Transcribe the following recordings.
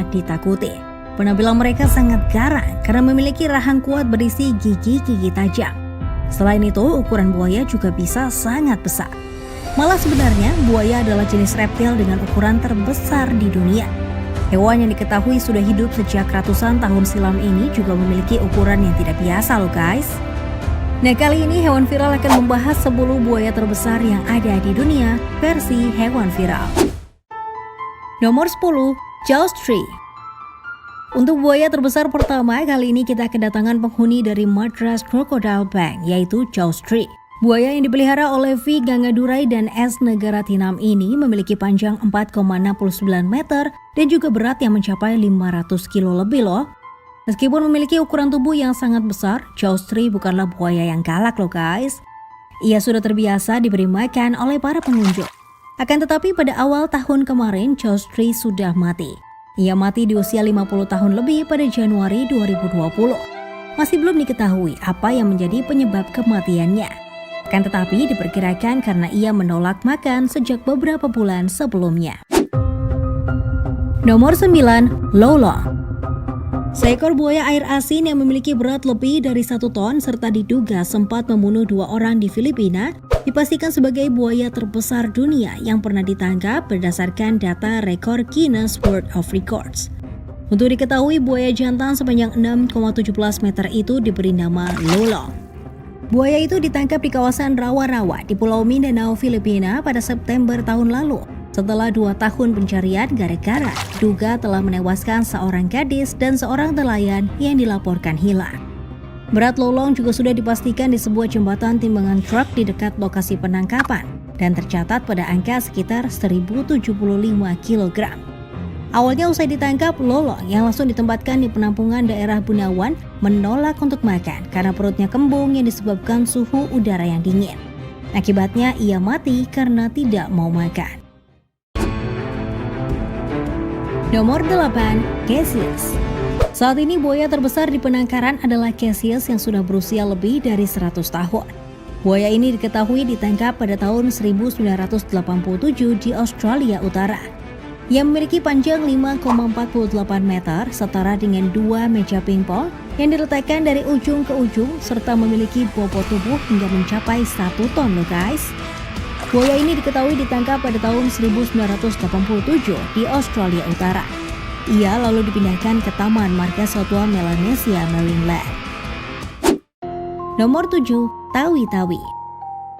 sangat ditakuti. Penampilan mereka sangat garang karena memiliki rahang kuat berisi gigi-gigi tajam. Selain itu, ukuran buaya juga bisa sangat besar. Malah sebenarnya buaya adalah jenis reptil dengan ukuran terbesar di dunia. Hewan yang diketahui sudah hidup sejak ratusan tahun silam ini juga memiliki ukuran yang tidak biasa loh guys. Nah, kali ini Hewan Viral akan membahas 10 buaya terbesar yang ada di dunia versi Hewan Viral. Nomor 10, Jaws Tree. Untuk buaya terbesar pertama, kali ini kita kedatangan penghuni dari Madras Crocodile Bank, yaitu Jaws Tree. Buaya yang dipelihara oleh V. Gangadurai dan S. Negaratinam ini memiliki panjang 4,69 meter dan juga berat yang mencapai 500 kilo lebih loh. Meskipun memiliki ukuran tubuh yang sangat besar, Jaws Tree bukanlah buaya yang galak loh guys. Ia sudah terbiasa diberi makan oleh para pengunjung. Akan tetapi pada awal tahun kemarin, Jaws Tree sudah mati. Ia mati di usia 50 tahun lebih pada Januari 2020. Masih belum diketahui apa yang menjadi penyebab kematiannya. Akan tetapi diperkirakan karena ia menolak makan sejak beberapa bulan sebelumnya. Nomor 9, Lolong. Seekor buaya air asin yang memiliki berat lebih dari 1 ton serta diduga sempat membunuh 2 orang di Filipina dipastikan sebagai buaya terbesar dunia yang pernah ditangkap berdasarkan data rekor Guinness World of Records. Untuk diketahui, buaya jantan sepanjang 6,17 meter itu diberi nama Lolong. Buaya itu ditangkap di kawasan Rawa-Rawa di Pulau Mindanao, Filipina pada September tahun lalu. Setelah 2 tahun pencarian gara-gara duga telah menewaskan seorang gadis dan seorang nelayan yang dilaporkan hilang. Berat Lolong juga sudah dipastikan di sebuah jembatan timbangan truk di dekat lokasi penangkapan dan tercatat pada angka sekitar 1075 kg. Awalnya usai ditangkap, Lolong yang langsung ditempatkan di penampungan daerah Bunawan menolak untuk makan karena perutnya kembung yang disebabkan suhu udara yang dingin. Akibatnya ia mati karena tidak mau makan. Nomor 8, Caesius. Saat ini buaya terbesar di penangkaran adalah Caesius yang sudah berusia lebih dari 100 tahun. Buaya ini diketahui ditangkap pada tahun 1987 di Australia Utara. Ia memiliki panjang 5,48 meter setara dengan 2 meja pingpong yang diletakkan dari ujung ke ujung serta memiliki bobot tubuh hingga mencapai 1 ton loh guys. Buaya ini diketahui ditangkap pada tahun 1987 di Australia Utara. Ia lalu dipindahkan ke Taman Marga Satwa Melanesia Marine Land. Nomor 7, Tawi-Tawi.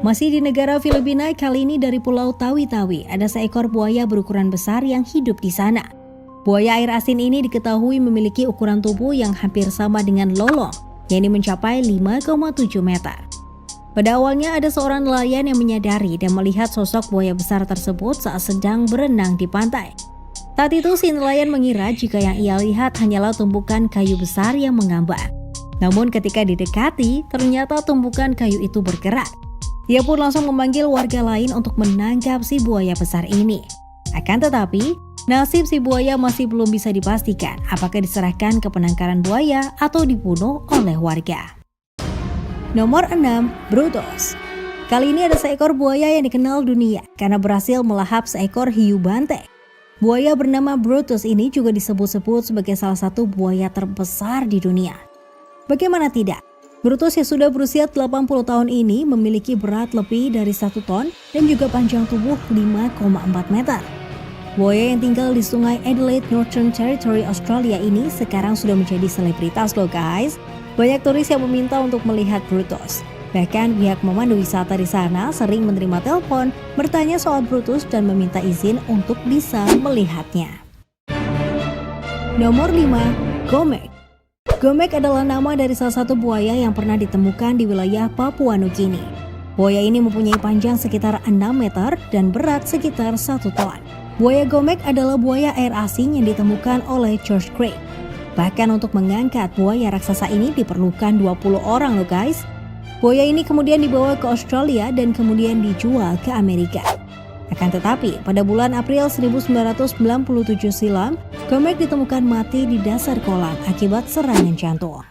Masih di negara Filipina, kali ini dari Pulau Tawi-Tawi ada seekor buaya berukuran besar yang hidup di sana. Buaya air asin ini diketahui memiliki ukuran tubuh yang hampir sama dengan Lolong, yakni mencapai 5,7 meter. Pada awalnya ada seorang nelayan yang menyadari dan melihat sosok buaya besar tersebut saat sedang berenang di pantai. Saat itu si nelayan mengira jika yang ia lihat hanyalah tumpukan kayu besar yang mengambang. Namun ketika didekati, ternyata tumpukan kayu itu bergerak. Ia pun langsung memanggil warga lain untuk menangkap si buaya besar ini. Akan tetapi, nasib si buaya masih belum bisa dipastikan apakah diserahkan ke penangkaran buaya atau dibunuh oleh warga. Nomor 6, Brutus. Kali ini ada seekor buaya yang dikenal dunia karena berhasil melahap seekor hiu banteng. Buaya bernama Brutus ini juga disebut-sebut sebagai salah satu buaya terbesar di dunia. Bagaimana tidak? Brutus yang sudah berusia 80 tahun ini memiliki berat lebih dari 1 ton dan juga panjang tubuh 5,4 meter. Buaya yang tinggal di Sungai Adelaide Northern Territory Australia ini sekarang sudah menjadi selebritas loh guys. Banyak turis yang meminta untuk melihat Brutus. Bahkan pihak memandu wisata di sana sering menerima telepon bertanya soal Brutus dan meminta izin untuk bisa melihatnya. Nomor 5, Gomek. Gomek adalah nama dari salah satu buaya yang pernah ditemukan di wilayah Papua Nugini. Buaya ini mempunyai panjang sekitar 6 meter dan berat sekitar 1 ton. Buaya Gomek adalah buaya air asin yang ditemukan oleh George Craig. Bahkan untuk mengangkat buaya raksasa ini diperlukan 20 orang loh guys. Buaya ini kemudian dibawa ke Australia dan kemudian dijual ke Amerika. Akan tetapi, pada bulan April 1997 silam, Gomek ditemukan mati di dasar kolam akibat serangan jantung.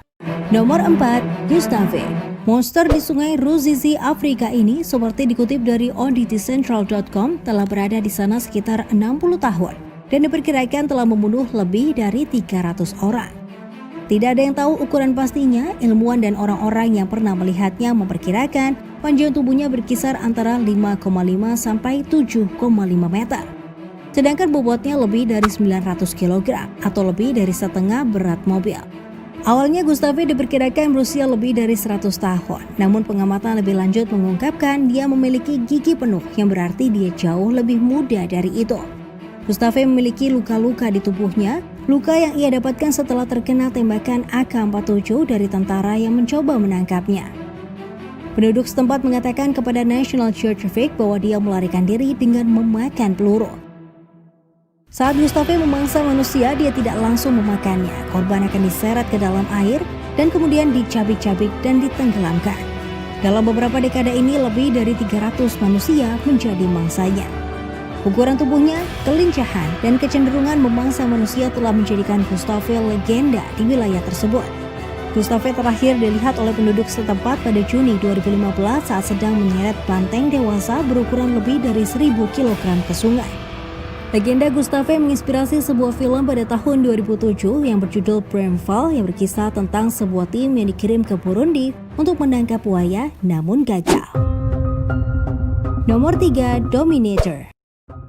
Nomor 4, Gustave. Monster di sungai Ruzizi, Afrika ini seperti dikutip dari oddscentral.com telah berada di sana sekitar 60 tahun. dan diperkirakan telah membunuh lebih dari 300 orang. Tidak ada yang tahu ukuran pastinya, ilmuwan dan orang-orang yang pernah melihatnya memperkirakan panjang tubuhnya berkisar antara 5,5 sampai 7,5 meter. Sedangkan bobotnya lebih dari 900 kg atau lebih dari setengah berat mobil. Awalnya Gustave diperkirakan berusia lebih dari 100 tahun, namun pengamatan lebih lanjut mengungkapkan dia memiliki gigi penuh yang berarti dia jauh lebih muda dari itu. Gustave memiliki luka-luka di tubuhnya, luka yang ia dapatkan setelah terkena tembakan AK-47 dari tentara yang mencoba menangkapnya. Penduduk setempat mengatakan kepada National Geographic bahwa dia melarikan diri dengan memakan peluru. Saat Gustave memangsa manusia, dia tidak langsung memakannya. Korban akan diseret ke dalam air dan kemudian dicabik-cabik dan ditenggelamkan. Dalam beberapa dekade ini, lebih dari 300 manusia menjadi mangsanya. Ukuran tubuhnya, kelincahan, dan kecenderungan memangsa manusia telah menjadikan Gustave legenda di wilayah tersebut. Gustave terakhir dilihat oleh penduduk setempat pada Juni 2015 saat sedang menyeret banteng dewasa berukuran lebih dari 1.000 kg ke sungai. Legenda Gustave menginspirasi sebuah film pada tahun 2007 yang berjudul Bramfall yang berkisah tentang sebuah tim yang dikirim ke Burundi untuk menangkap buaya namun gagal. Nomor 3, Dominator.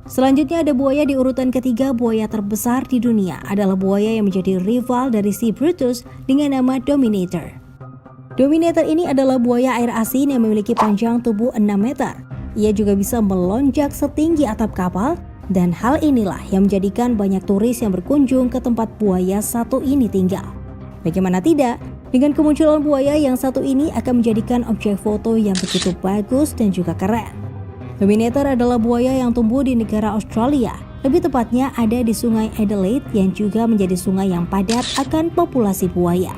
Selanjutnya ada buaya di urutan ketiga. Buaya terbesar di dunia adalah buaya yang menjadi rival dari Sea Brutus dengan nama Dominator. Dominator ini adalah buaya air asin yang memiliki panjang tubuh 6 meter. Ia juga bisa melonjak setinggi atap kapal. Dan hal inilah yang menjadikan banyak turis yang berkunjung ke tempat buaya satu ini tinggal. Bagaimana tidak, dengan kemunculan buaya yang satu ini akan menjadikan objek foto yang begitu bagus dan juga keren. Dominator adalah buaya yang tumbuh di negara Australia, lebih tepatnya ada di Sungai Adelaide yang juga menjadi sungai yang padat akan populasi buaya.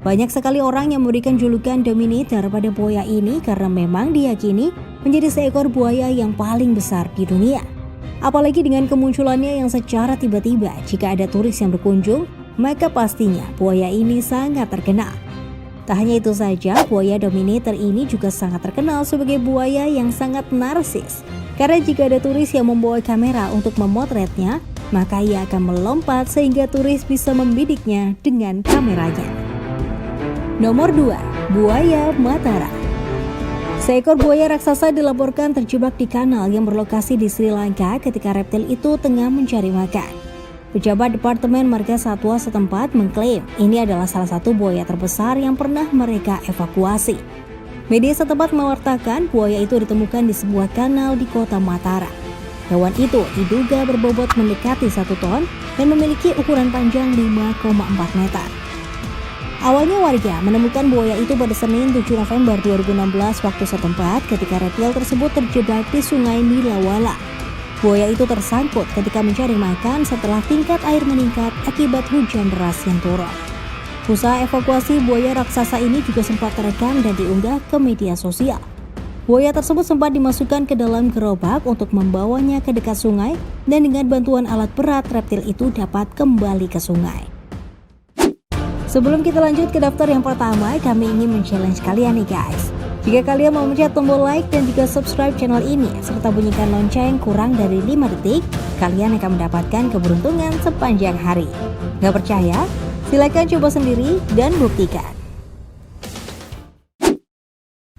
Banyak sekali orang yang memberikan julukan Dominator pada buaya ini karena memang diyakini menjadi seekor buaya yang paling besar di dunia. Apalagi dengan kemunculannya yang secara tiba-tiba, jika ada turis yang berkunjung, maka pastinya buaya ini sangat terkenal. Tak hanya itu saja, buaya Dominator ini juga sangat terkenal sebagai buaya yang sangat narsis. Karena jika ada turis yang membawa kamera untuk memotretnya, maka ia akan melompat sehingga turis bisa membidiknya dengan kameranya. Nomor 2, buaya Matara. Seekor buaya raksasa dilaporkan terjebak di kanal yang berlokasi di Sri Lanka ketika reptil itu tengah mencari makan. Pejabat Departemen Marga Satwa setempat mengklaim ini adalah salah satu buaya terbesar yang pernah mereka evakuasi. Media setempat mewartakan buaya itu ditemukan di sebuah kanal di kota Matara. Hewan itu diduga berbobot mendekati 1 ton dan memiliki ukuran panjang 5,4 meter. Awalnya warga menemukan buaya itu pada Senin 7 November 2016 waktu setempat ketika reptil tersebut terjebak di sungai Nilawala. Buaya itu tersangkut ketika mencari makan setelah tingkat air meningkat akibat hujan deras yang turun. Usaha evakuasi buaya raksasa ini juga sempat terekam dan diunggah ke media sosial. Buaya tersebut sempat dimasukkan ke dalam gerobak untuk membawanya ke dekat sungai dan dengan bantuan alat berat reptil itu dapat kembali ke sungai. Sebelum kita lanjut ke daftar yang pertama, kami ingin men-challenge kalian nih guys. Jika kalian mau mencet tombol like dan juga subscribe channel ini, serta bunyikan lonceng kurang dari 5 detik, kalian akan mendapatkan keberuntungan sepanjang hari. Gak percaya? Silakan coba sendiri dan buktikan.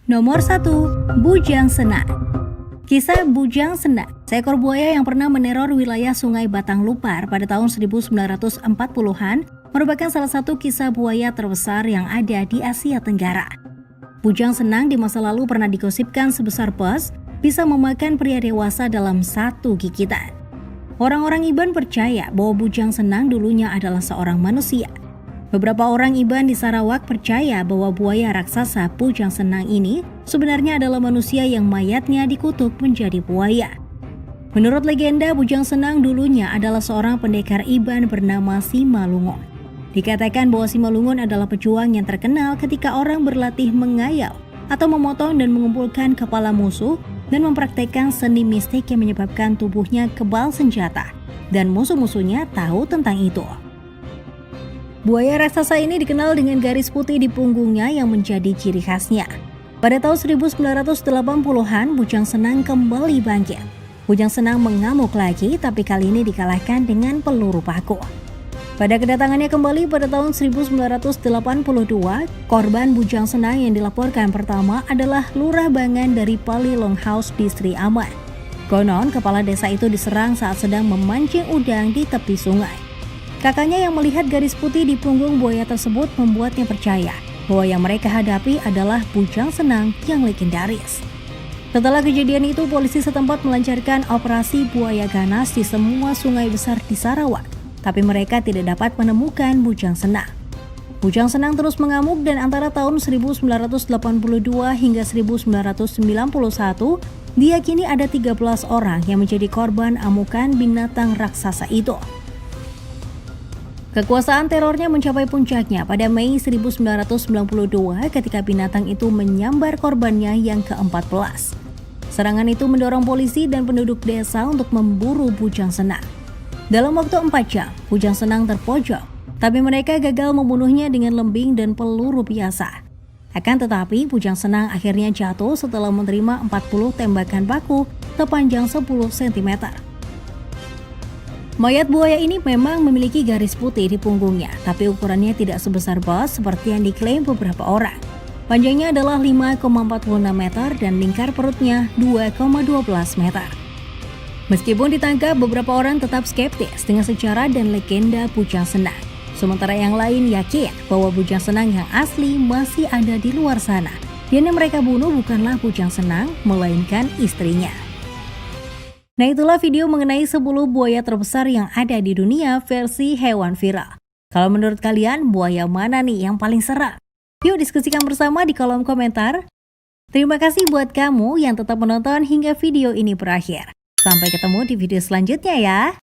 Nomor 1, Bujang Senak. Kisah Bujang Senak, seekor buaya yang pernah meneror wilayah Sungai Batang Lupar pada tahun 1940-an, merupakan salah satu kisah buaya terbesar yang ada di Asia Tenggara. Bujang Senang di masa lalu pernah digosipkan sebesar pes bisa memakan pria dewasa dalam 1 gigitan. Orang-orang Iban percaya bahwa Bujang Senang dulunya adalah seorang manusia. Beberapa orang Iban di Sarawak percaya bahwa buaya raksasa Bujang Senang ini sebenarnya adalah manusia yang mayatnya dikutuk menjadi buaya. Menurut legenda, Bujang Senang dulunya adalah seorang pendekar Iban bernama Simalungun. Dikatakan bahwa Simalungun adalah pejuang yang terkenal ketika orang berlatih mengayal atau memotong dan mengumpulkan kepala musuh dan mempraktekkan seni mistik yang menyebabkan tubuhnya kebal senjata dan musuh-musuhnya tahu tentang itu. Buaya raksasa ini dikenal dengan garis putih di punggungnya yang menjadi ciri khasnya. Pada tahun 1980-an, Bujang Senang kembali bangkit. Bujang Senang mengamuk lagi, tapi kali ini dikalahkan dengan peluru paku. Pada kedatangannya kembali pada tahun 1982, korban Bujang Senang yang dilaporkan pertama adalah Lurah Bangan dari Pali Longhouse di Sri Aman. Konon, kepala desa itu diserang saat sedang memancing udang di tepi sungai. Kakaknya yang melihat garis putih di punggung buaya tersebut membuatnya percaya bahwa yang mereka hadapi adalah Bujang Senang yang legendaris. Setelah kejadian itu, polisi setempat melancarkan operasi buaya ganas di semua sungai besar di Sarawak, tapi mereka tidak dapat menemukan Bujang Senang. Bujang Senang terus mengamuk dan antara tahun 1982 hingga 1991, diyakini ada 13 orang yang menjadi korban amukan binatang raksasa itu. Kekuasaan terornya mencapai puncaknya pada Mei 1992 ketika binatang itu menyambar korbannya yang ke-14. Serangan itu mendorong polisi dan penduduk desa untuk memburu Bujang Senang. Dalam waktu 4 jam, Bujang Senang terpojok, tapi mereka gagal membunuhnya dengan lembing dan peluru biasa. Akan tetapi, Bujang Senang akhirnya jatuh setelah menerima 40 tembakan baku sepanjang 10 cm. Mayat buaya ini memang memiliki garis putih di punggungnya, tapi ukurannya tidak sebesar bos seperti yang diklaim beberapa orang. Panjangnya adalah 5,46 meter dan lingkar perutnya 2,12 meter. Meskipun ditangkap, beberapa orang tetap skeptis dengan sejarah dan legenda Bujang Senang. Sementara yang lain yakin bahwa Bujang Senang yang asli masih ada di luar sana. Dan yang mereka bunuh bukanlah Bujang Senang, melainkan istrinya. Nah, itulah video mengenai 10 buaya terbesar yang ada di dunia versi hewan viral. Kalau menurut kalian, buaya mana nih yang paling serem? Yuk diskusikan bersama di kolom komentar. Terima kasih buat kamu yang tetap menonton hingga video ini berakhir. Sampai ketemu di video selanjutnya ya.